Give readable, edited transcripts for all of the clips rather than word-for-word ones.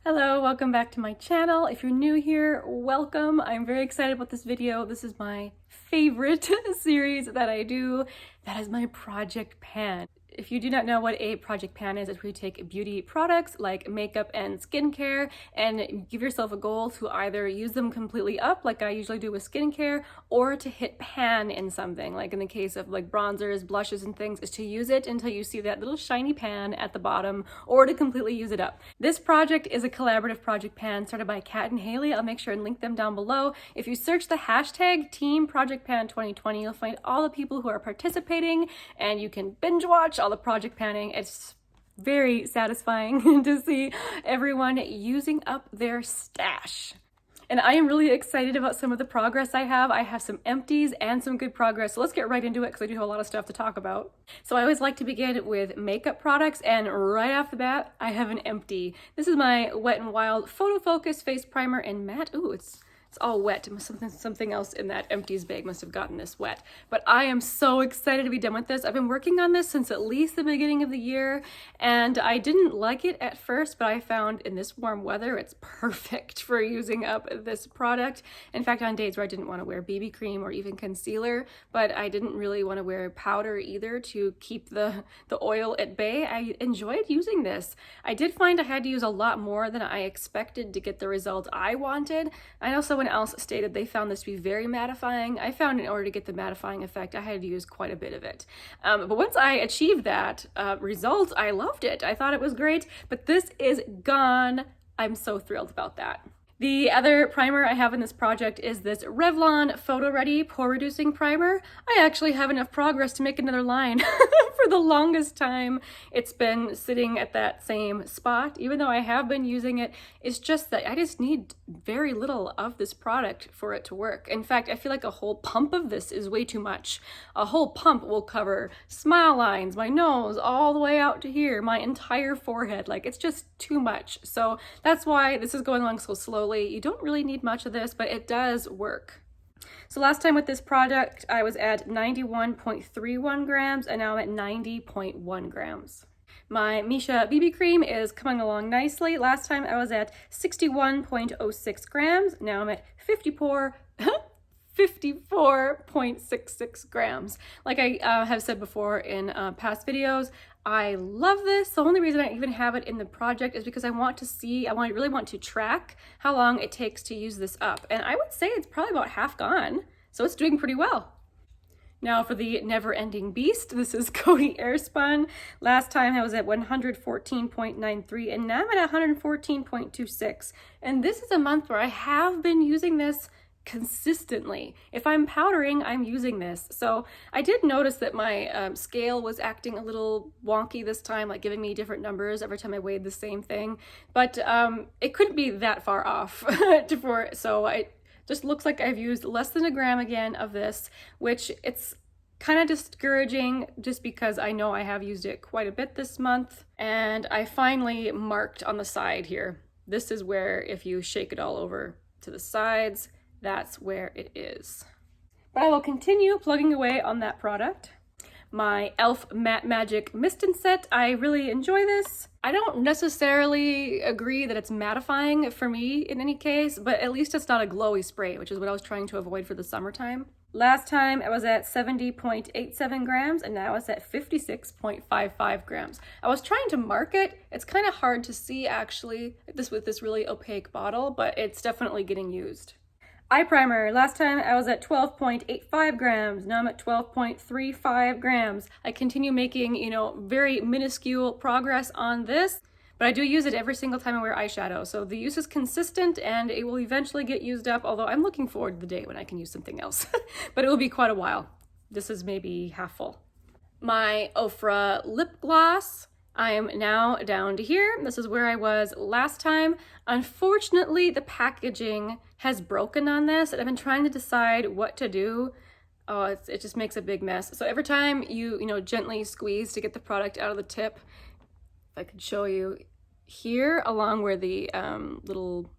Hello, welcome back to my channel. If you're new here, welcome. I'm very excited about this video. This is my favorite series that I do. That is my project pan. If you do not know what a project pan is, it's where you take beauty products like makeup and skincare and give yourself a goal to either use them completely up, like I usually do with skincare, or to hit pan in something, like in the case of like bronzers, blushes, and things, is to use it until you see that little shiny pan at the bottom, or to completely use it up. This project is a collaborative project pan started by Kat and Hailey. I'll make sure and link them down below. If you search the hashtag Team Project Pan 2020, you'll find all the people who are participating, and you can binge watch all the project panning. It's very satisfying to see everyone using up their stash. And I am really excited about some of the progress I have. I have some empties and some good progress. So let's get right into it because I do have a lot of stuff to talk about. So I always like to begin with makeup products, and right off the bat, I have an empty. This is my Wet n Wild Photo Focus Face Primer in Matte. Ooh, it's all wet. Something else in that empties bag must have gotten this wet. But I am so excited to be done with this. I've been working on this since at least the beginning of the year, and I didn't like it at first, but I found in this warm weather, it's perfect for using up this product. In fact, on days where I didn't want to wear BB cream or even concealer, but I didn't really want to wear powder either to keep the oil at bay, I enjoyed using this. I did find I had to use a lot more than I expected to get the result I wanted. I know someone else stated they found this to be very mattifying. I found in order to get the mattifying effect, I had to use quite a bit of it. But once I achieved that result, I loved it. I thought it was great, but this is gone. I'm so thrilled about that. The other primer I have in this project is this Revlon Photo Ready Pore Reducing Primer. I actually have enough progress to make another line. For the longest time, it's been sitting at that same spot. Even though I have been using it, it's just that I just need very little of this product for it to work. In fact, I feel like a whole pump of this is way too much. A whole pump will cover smile lines, my nose, all the way out to here, my entire forehead. Like, it's just too much. So that's why this is going along so slowly. You don't really need much of this, but it does work. So last time with this product, I was at 91.31 grams, and now I'm at 90.1 grams. My Missha BB cream is coming along nicely. Last time I was at 61.06 grams. Now I'm at 54.66 grams. Like I have said before in past videos, I love this. The only reason I even have it in the project is because I want to see, really want to track how long it takes to use this up. And I would say it's probably about half gone. So it's doing pretty well. Now for the never-ending beast, this is Coty Airspun. Last time I was at 114.93 and now I'm at 114.26. And this is a month where I have been using this consistently. If I'm powdering, I'm using this. So I did notice that my scale was acting a little wonky this time, like giving me different numbers every time I weighed the same thing. But it couldn't be that far off. So it just looks like I've used less than a gram again of this, which it's kind of discouraging just because I know I have used it quite a bit this month. And I finally marked on the side here. This is where if you shake it all over to the sides, that's where it is. But I will continue plugging away on that product. My e.l.f. Matte Magic Mist and Set, I really enjoy this. I don't necessarily agree that it's mattifying for me in any case, but at least it's not a glowy spray, which is what I was trying to avoid for the summertime. Last time I was at 70.87 grams and now it's at 56.55 grams. I was trying to mark it. It's kind of hard to see actually with this really opaque bottle, but it's definitely getting used. Eye primer, last time I was at 12.85 grams, now I'm at 12.35 grams. I continue making, very minuscule progress on this, but I do use it every single time I wear eyeshadow. So the use is consistent and it will eventually get used up, although I'm looking forward to the day when I can use something else. But it will be quite a while. This is maybe half full. My Ofra lip gloss, I am now down to here. This is where I was last time. Unfortunately, the packaging has broken on this, and I've been trying to decide what to do. Oh, it just makes a big mess. So every time you gently squeeze to get the product out of the tip, if I could show you here along where the little,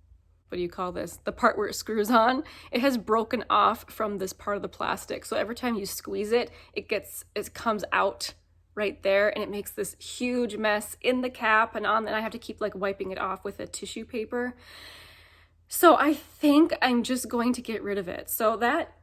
what do you call this? The part where it screws on, it has broken off from this part of the plastic. So every time you squeeze it, it comes out right there, and it makes this huge mess in the cap and on, and I have to keep like wiping it off with a tissue paper. So I think I'm just going to get rid of it. So that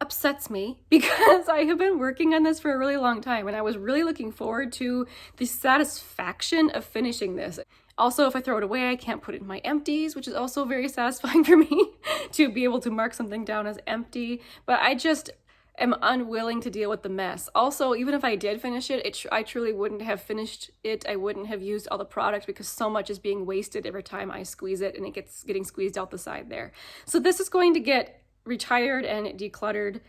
upsets me because I have been working on this for a really long time and I was really looking forward to the satisfaction of finishing this. Also, if I throw it away, I can't put it in my empties, which is also very satisfying for me to be able to mark something down as empty. But I just am unwilling to deal with the mess. Also, even if I did finish it, I truly wouldn't have finished it. I wouldn't have used all the product because so much is being wasted every time I squeeze it and it gets getting squeezed out the side there. So this is going to get retired and decluttered,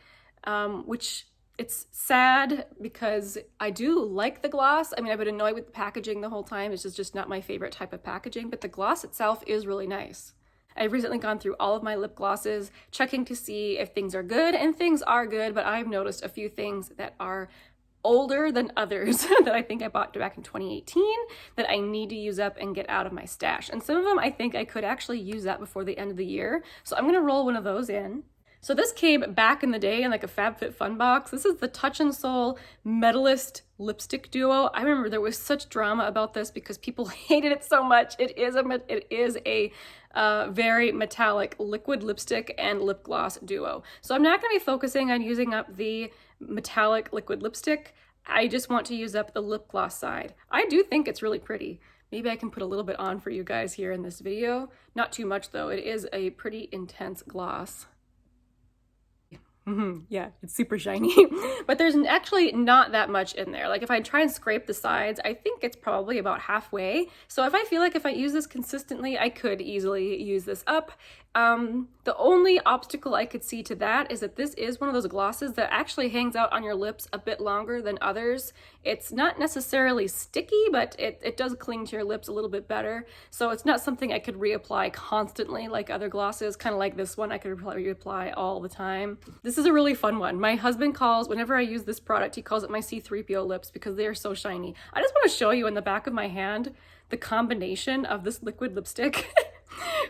which it's sad because I do like the gloss. I mean, I've been annoyed with the packaging the whole time. It's just not my favorite type of packaging, but the gloss itself is really nice. I've recently gone through all of my lip glosses, checking to see if things are good, and things are good, but I've noticed a few things that are older than others that I think I bought back in 2018 that I need to use up and get out of my stash. And some of them I think I could actually use up before the end of the year. So I'm gonna roll one of those in. So this came back in the day in like a FabFitFun box. This is the Touch and Soul Medalist lipstick duo. I remember there was such drama about this because people hated it so much. It is a very metallic liquid lipstick and lip gloss duo. So I'm not going to be focusing on using up the metallic liquid lipstick. I just want to use up the lip gloss side. I do think it's really pretty. Maybe I can put a little bit on for you guys here in this video. Not too much though. It is a pretty intense gloss. Yeah, it's super shiny, but there's actually not that much in there. Like if I try and scrape the sides, I think it's probably about halfway. So if I feel like if I use this consistently, I could easily use this up. The only obstacle I could see to that is that this is one of those glosses that actually hangs out on your lips a bit longer than others. It's not necessarily sticky, but it does cling to your lips a little bit better. So it's not something I could reapply constantly like other glosses, kind of like this one I could reapply all the time. This is a really fun one. My husband calls, whenever I use this product, he calls it my C-3PO lips because they are so shiny. I just want to show you in the back of my hand the combination of this liquid lipstick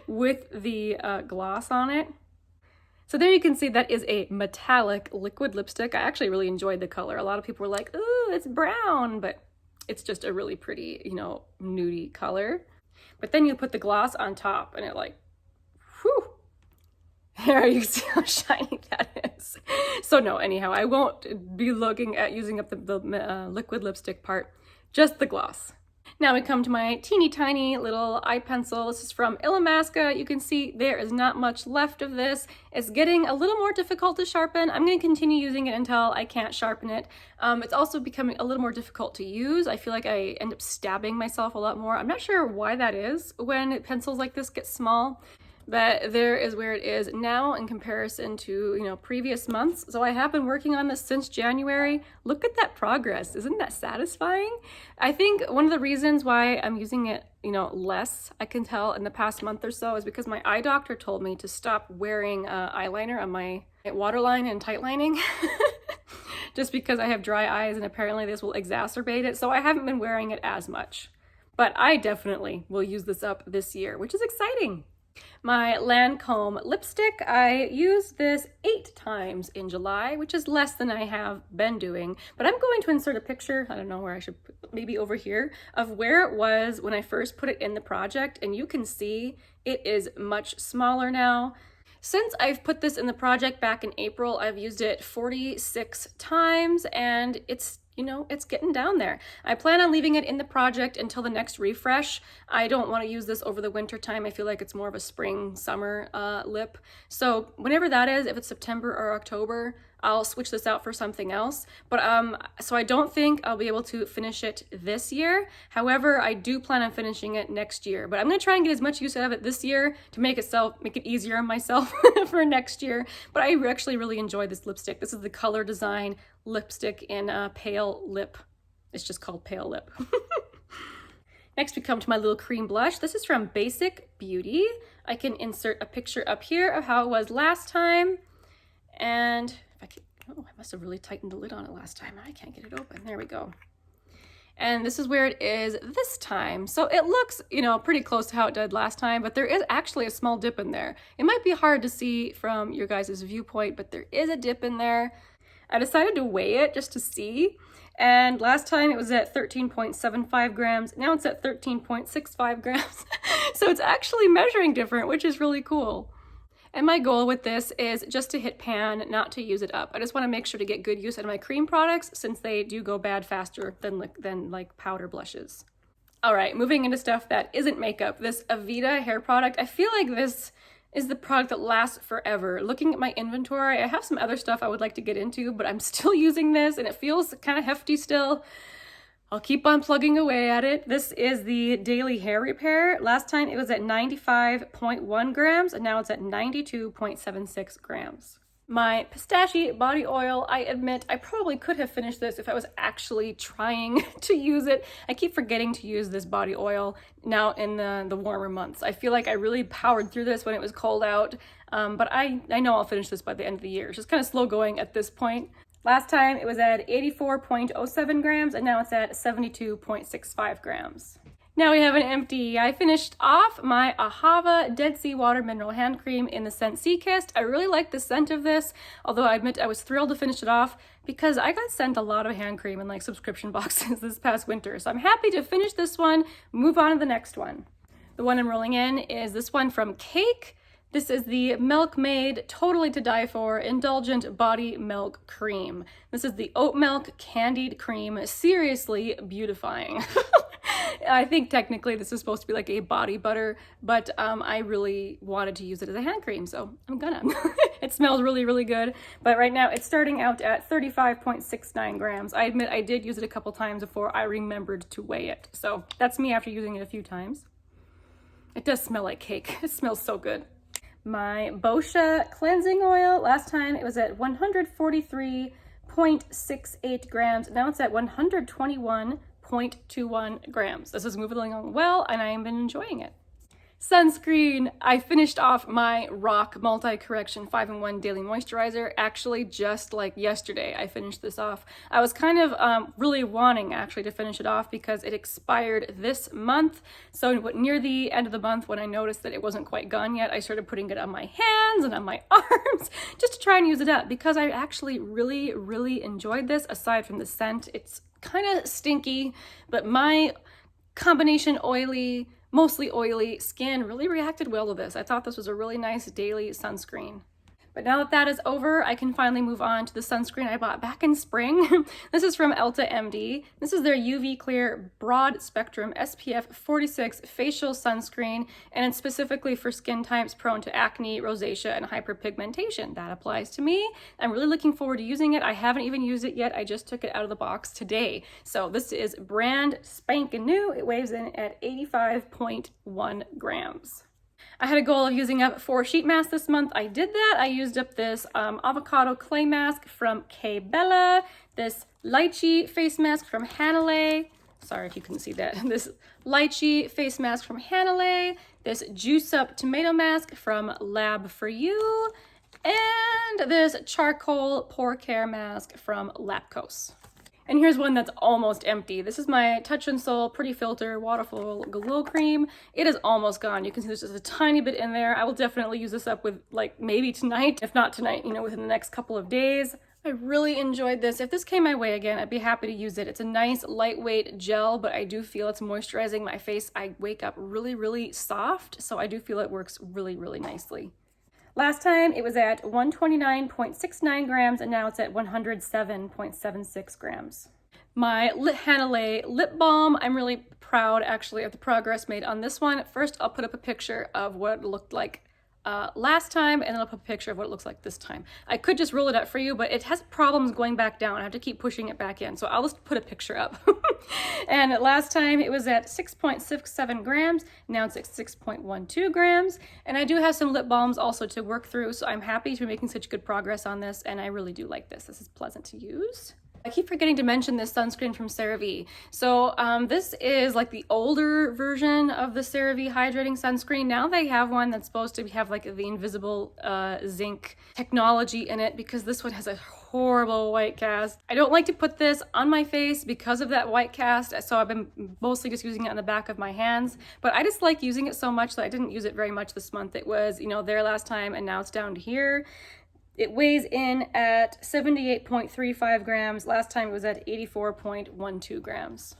with the gloss on it. So there you can see that is a metallic liquid lipstick. I actually really enjoyed the color. A lot of people were like, "Ooh, it's brown," but it's just a really pretty, you know, nudie color. But then you put the gloss on top and it like, whew. There you see how shiny that is. So no, anyhow, I won't be looking at using up the liquid lipstick part, just the gloss. Now we come to my teeny tiny little eye pencil. This is from Illamasqua. You can see there is not much left of this. It's getting a little more difficult to sharpen. I'm going to continue using it until I can't sharpen it. It's also becoming a little more difficult to use. I feel like I end up stabbing myself a lot more. I'm not sure why that is when pencils like this get small. But there is where it is now in comparison to, you know, previous months. So I have been working on this since January. Look at that progress. Isn't that satisfying? I think one of the reasons why I'm using it, you know, less, I can tell in the past month or so, is because my eye doctor told me to stop wearing eyeliner on my waterline and tight lining. Just because I have dry eyes and apparently this will exacerbate it. So I haven't been wearing it as much. But I definitely will use this up this year, which is exciting. My Lancome lipstick, I used this 8 times in July, which is less than I have been doing, but I'm going to insert a picture, I don't know where I should put, maybe over here, of where it was when I first put it in the project, and you can see it is much smaller now. Since I've put this in the project back in April, I've used it 46 times, and it's, you know, it's getting down there. I plan on leaving it in the project until the next refresh. I don't want to use this over the winter time. I feel like it's more of a spring, summer lip. So whenever that is, if it's September or October, I'll switch this out for something else. But so I don't think I'll be able to finish it this year. However, I do plan on finishing it next year. But I'm gonna try and get as much use out of it this year to make it easier on myself for next year. But I actually really enjoy this lipstick. This is the Color Design lipstick in Pale Lip. It's just called Pale Lip. Next we come to my little cream blush. This is from Basic Beauty. I can insert a picture up here of how it was last time. And if I could, oh, I must have really tightened the lid on it last time. I can't get it open. There we go. And this is where it is this time. So it looks, you know, pretty close to how it did last time, but there is actually a small dip in there. It might be hard to see from your guys' viewpoint, but there is a dip in there. I decided to weigh it just to see. And last time it was at 13.75 grams. Now it's at 13.65 grams. So it's actually measuring different, which is really cool. And my goal with this is just to hit pan, not to use it up. I just want to make sure to get good use out of my cream products since they do go bad faster than like powder blushes. All right, moving into stuff that isn't makeup. This Aveda hair product, I feel like this is the product that lasts forever. Looking at my inventory, I have some other stuff I would like to get into, but I'm still using this and it feels kind of hefty still. I'll keep on plugging away at it. This is the Daily Hair Repair. Last time it was at 95.1 grams and now it's at 92.76 grams. My pistachio body oil, I admit I probably could have finished this if I was actually trying to use it. I keep forgetting to use this body oil now in the warmer months. I feel like I really powered through this when it was cold out, but I know I'll finish this by the end of the year. It's just kind of slow going at this point. Last time it was at 84.07 grams and now it's at 72.65 grams. Now we have an empty. I finished off my Ahava Dead Sea Water Mineral Hand Cream in the scent Sea Kissed. I really like the scent of this, although I admit I was thrilled to finish it off because I got sent a lot of hand cream in like subscription boxes this past winter. So I'm happy to finish this one, move on to the next one. The one I'm rolling in is this one from Cake. This is the Milkmaid Totally to Die For Indulgent Body Milk Cream. This is the oat milk candied cream, seriously beautifying. I think technically this is supposed to be like a body butter, but I really wanted to use it as a hand cream, so I'm gonna. It smells really, really good, but right now it's starting out at 35.69 grams. I admit I did use it a couple times before I remembered to weigh it, so that's me after using it a few times. It does smell like cake. It smells so good. My Boscia cleansing oil, last time it was at 143.68 grams. Now it's at 121.21 grams. This is moving along well and I have been enjoying it. Sunscreen. I finished off my RoC Multi-Correction 5-in-1 Daily Moisturizer. Actually, just like yesterday, I finished this off. I was kind of really wanting actually to finish it off because it expired this month. So near the end of the month, when I noticed that it wasn't quite gone yet, I started putting it on my hands and on my arms just to try and use it up because I actually really, really enjoyed this aside from the scent. It's kind of stinky, but my combination mostly oily skin really reacted well to this. I thought this was a really nice daily sunscreen. But now that that is over, I can finally move on to the sunscreen I bought back in spring. This is from Elta MD. This is their UV Clear Broad Spectrum SPF 46 facial sunscreen, and it's specifically for skin types prone to acne, rosacea, and hyperpigmentation. That applies to me. I'm really looking forward to using it. I haven't even used it yet. I just took it out of the box today. So this is brand spanking new. It weighs in at 85.1 grams. I had a goal of using up 4 sheet masks this month. I did that. I used up this avocado clay mask from K Bella, this lychee face mask from Hailey. Sorry if you couldn't see that. This lychee face mask from Hailey, this juice up tomato mask from Lab for You, and this charcoal pore care mask from Lapkos. And here's one that's almost empty. This is my Touch in Sol Pretty Filter Waterfall Glow Cream. It is almost gone. You can see there's just a tiny bit in there. I will definitely use this up with like maybe tonight, if not tonight, you know, within the next couple of days. I really enjoyed this. If this came my way again, I'd be happy to use it. It's a nice lightweight gel, but I do feel it's moisturizing my face. I wake up really, really soft, so I do feel it works really, really nicely. Last time it was at 129.69 grams and now it's at 107.76 grams. My Hailey lip balm, I'm really proud actually of the progress made on this one. First, I'll put up a picture of what it looked like last time, and then I'll put a picture of what it looks like this time. I could just roll it up for you, but it has problems going back down. I have to keep pushing it back in, so I'll just put a picture up. And last time it was at 6.67 grams, now it's at 6.12 grams, and I do have some lip balms also to work through, so I'm happy to be making such good progress on this, and I really do like this. This is pleasant to use. I keep forgetting to mention this sunscreen from CeraVe. So this is like the older version of the CeraVe hydrating sunscreen. Now they have one that's supposed to have like the invisible zinc technology in it because this one has a horrible white cast. I don't like to put this on my face because of that white cast, so I've been mostly just using it on the back of my hands, but I just like using it so much that I didn't use it very much this month. It was, you know, there last time and now it's down to here. It weighs in at 78.35 grams. Last time it was at 84.12 grams.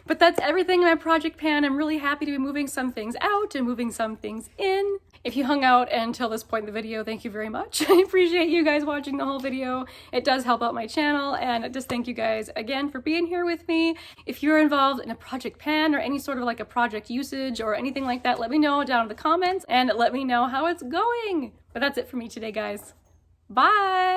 But that's everything in my project pan. I'm really happy to be moving some things out and moving some things in. If you hung out until this point in the video, thank you very much. I appreciate you guys watching the whole video. It does help out my channel, and just thank you guys again for being here with me. If you're involved in a project pan or any sort of like a project usage or anything like that, let me know down in the comments and let me know how it's going. But that's it for me today, guys. Bye!